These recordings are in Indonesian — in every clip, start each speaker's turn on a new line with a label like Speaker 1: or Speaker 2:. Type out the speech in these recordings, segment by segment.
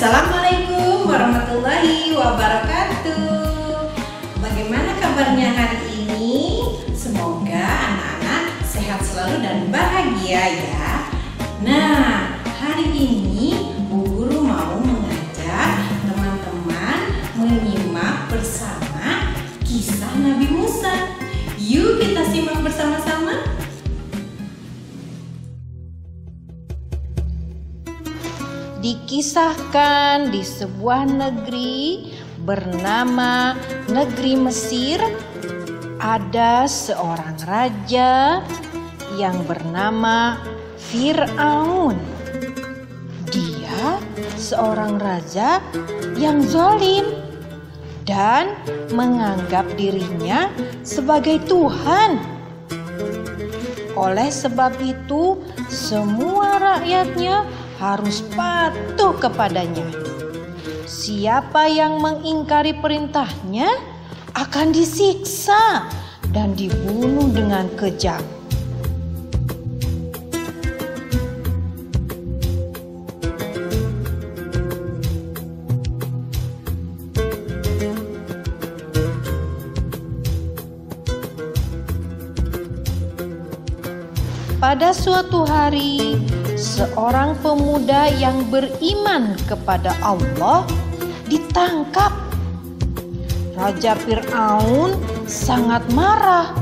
Speaker 1: Assalamualaikum warahmatullahi wabarakatuh. Bagaimana kabarnya hari ini? Semoga anak-anak sehat selalu dan bahagia ya. Nah, hari ini Bu Guru mau mengajak teman-teman menyimak bersama kisah Nabi Musa. Yuk kita simak bersama-sama.
Speaker 2: Dikisahkan di sebuah negeri bernama negeri Mesir, ada seorang raja yang bernama Fir'aun. Dia seorang raja yang zalim dan menganggap dirinya sebagai Tuhan. Oleh sebab itu, semua rakyatnya harus patuh kepadanya. Siapa yang mengingkari perintahnya akan disiksa dan dibunuh dengan kejam. Pada suatu hari, seorang pemuda yang beriman kepada Allah ditangkap. Raja Fir'aun sangat marah,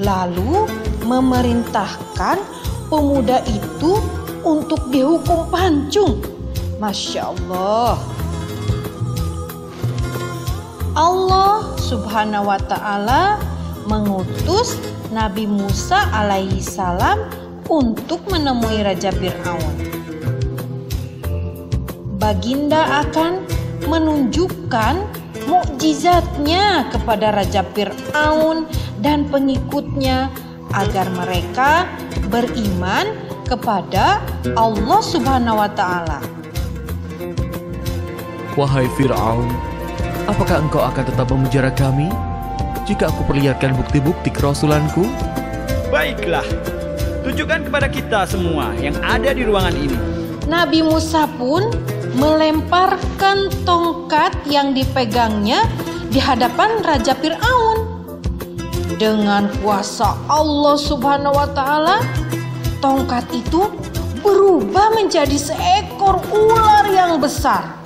Speaker 2: lalu memerintahkan pemuda itu untuk dihukum pancung. Masya Allah. Allah Subhanahu wa ta'ala mengutus Nabi Musa alaihi salam untuk menemui Raja Fir'aun. Baginda akan menunjukkan mukjizatnya kepada Raja Fir'aun dan pengikutnya agar mereka beriman kepada Allah Subhanahu wa ta'ala.
Speaker 3: Wahai Fir'aun, apakah engkau akan tetap memenjara kami jika aku perlihatkan bukti-bukti kerasulanku?
Speaker 4: Baiklah, tunjukkan kepada kita semua yang ada di ruangan ini.
Speaker 2: Nabi Musa pun melemparkan tongkat yang dipegangnya di hadapan Raja Fir'aun. Dengan kuasa Allah Subhanahu wa ta'ala, tongkat itu berubah menjadi seekor ular yang besar.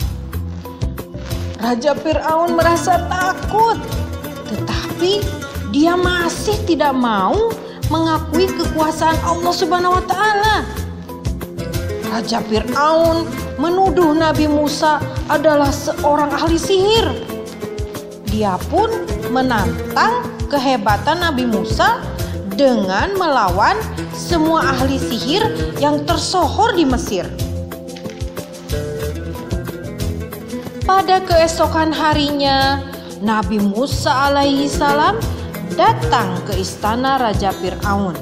Speaker 2: Raja Fir'aun merasa takut, tetapi dia masih tidak mau mengakui kekuasaan Allah Subhanahu wa ta'ala. Raja Fir'aun menuduh Nabi Musa adalah seorang ahli sihir. Dia pun menantang kehebatan Nabi Musa dengan melawan semua ahli sihir yang tersohor di Mesir. Pada keesokan harinya, Nabi Musa alaihi salam datang ke istana Raja Fir'aun.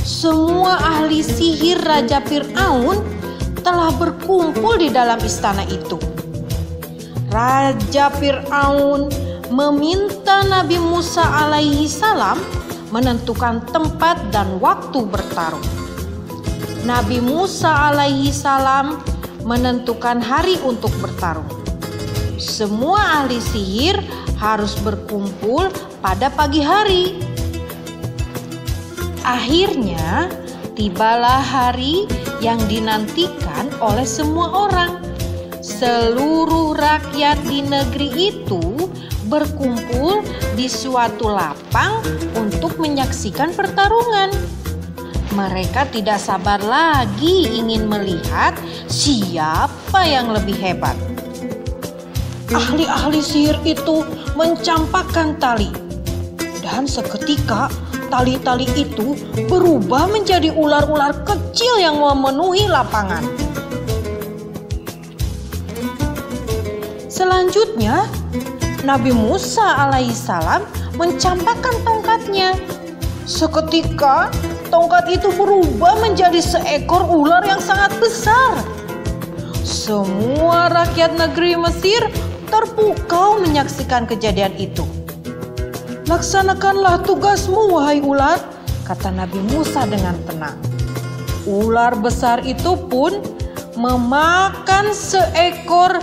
Speaker 2: Semua ahli sihir Raja Fir'aun telah berkumpul di dalam istana itu. Raja Fir'aun meminta Nabi Musa alaihi salam menentukan tempat dan waktu bertarung. Nabi Musa alaihi salam menentukan hari untuk bertarung. Semua ahli sihir harus berkumpul pada pagi hari. Akhirnya tibalah hari yang dinantikan oleh semua orang. Seluruh rakyat di negeri itu berkumpul di suatu lapang untuk menyaksikan pertarungan. Mereka tidak sabar lagi ingin melihat siapa yang lebih hebat. Ahli-ahli sihir itu mencampakkan tali, dan seketika tali-tali itu berubah menjadi ular-ular kecil yang memenuhi lapangan. Selanjutnya, Nabi Musa alaihissalam mencampakkan tongkatnya. Seketika, tongkat itu berubah menjadi seekor ular yang sangat besar. Semua rakyat negeri Mesir terpukau menyaksikan kejadian itu. "Laksanakanlah tugasmu, wahai ular," kata Nabi Musa dengan tenang. Ular besar itu pun memakan seekor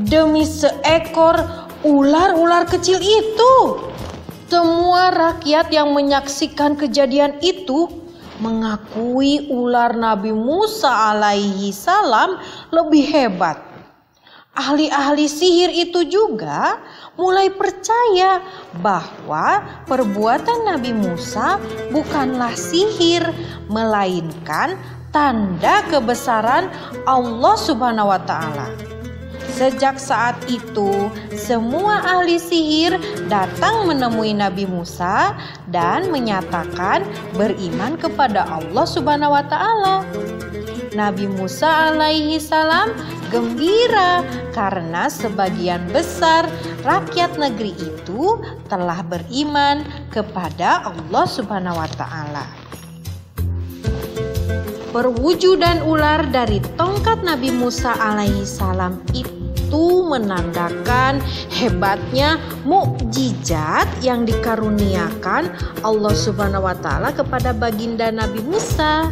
Speaker 2: demi seekor ular-ular kecil itu. Semua rakyat yang menyaksikan kejadian itu mengakui ular Nabi Musa alaihi salam lebih hebat. Ahli-ahli sihir itu juga mulai percaya bahwa perbuatan Nabi Musa bukanlah sihir, melainkan tanda kebesaran Allah Subhanahu wa Ta'ala. Sejak saat itu, semua ahli sihir datang menemui Nabi Musa dan menyatakan beriman kepada Allah Subhanahu wa Ta'ala. Nabi Musa alaihi salam gembira karena sebagian besar rakyat negeri itu telah beriman kepada Allah Subhanahu wa Ta'ala. Perwujudan ular dari tongkat Nabi Musa alaihi salam itu menandakan hebatnya mukjizat yang dikaruniakan Allah Subhanahu wa Ta'ala kepada baginda Nabi Musa.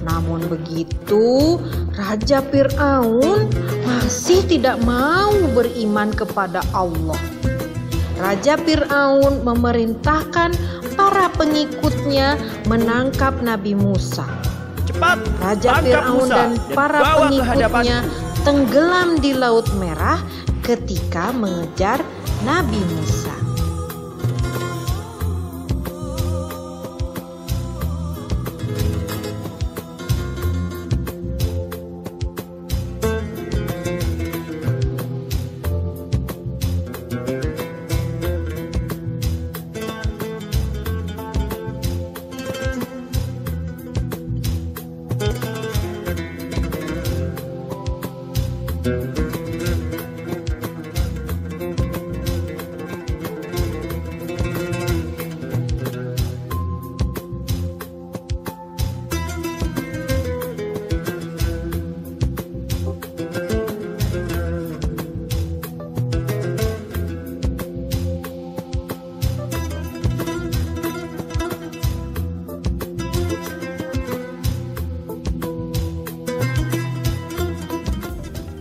Speaker 2: Namun begitu, Raja Fir'aun masih tidak mau beriman kepada Allah. Raja Fir'aun memerintahkan para pengikutnya menangkap Nabi Musa.
Speaker 4: Cepat,
Speaker 2: Raja
Speaker 4: tangkap
Speaker 2: Fir'aun
Speaker 4: Musa
Speaker 2: dan para
Speaker 4: bawa ke
Speaker 2: pengikutnya
Speaker 4: hadapanku.
Speaker 2: tenggelam di Laut Merah ketika mengejar Nabi Musa.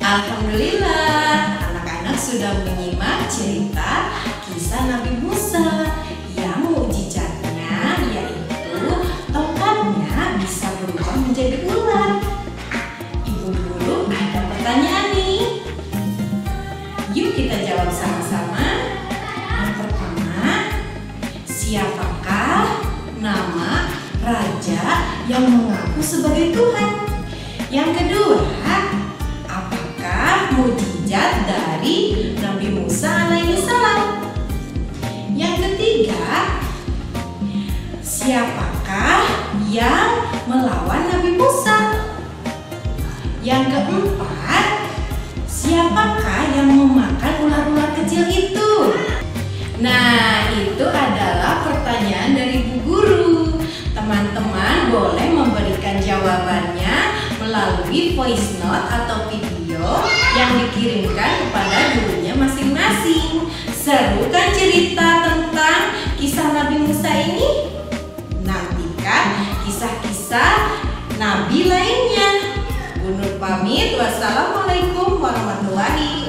Speaker 1: Alhamdulillah, anak-anak sudah menyimak cerita kisah Nabi Musa yang mukjizatnya yaitu tongkatnya bisa berubah menjadi ular. Ibu guru ada pertanyaan nih. Yuk kita jawab sama-sama. Yang pertama, siapakah nama raja yang mengaku sebagai Tuhan? Yang kedua, mukjizat dari Nabi Musa alaihi salam. Yang ketiga, siapakah yang melawan Nabi Musa? Yang keempat, siapakah yang memakan ular-ular kecil itu? Nah, itu adalah pertanyaan dari Bu Guru. Teman-teman boleh memberikan jawabannya melalui voice note atau video yang dikirimkan kepada gurunya masing-masing. Seru kan cerita tentang kisah Nabi Musa ini? Nantikan kisah-kisah Nabi lainnya. Bu Nur pamit. Wassalamualaikum warahmatullahi wabarakatuh.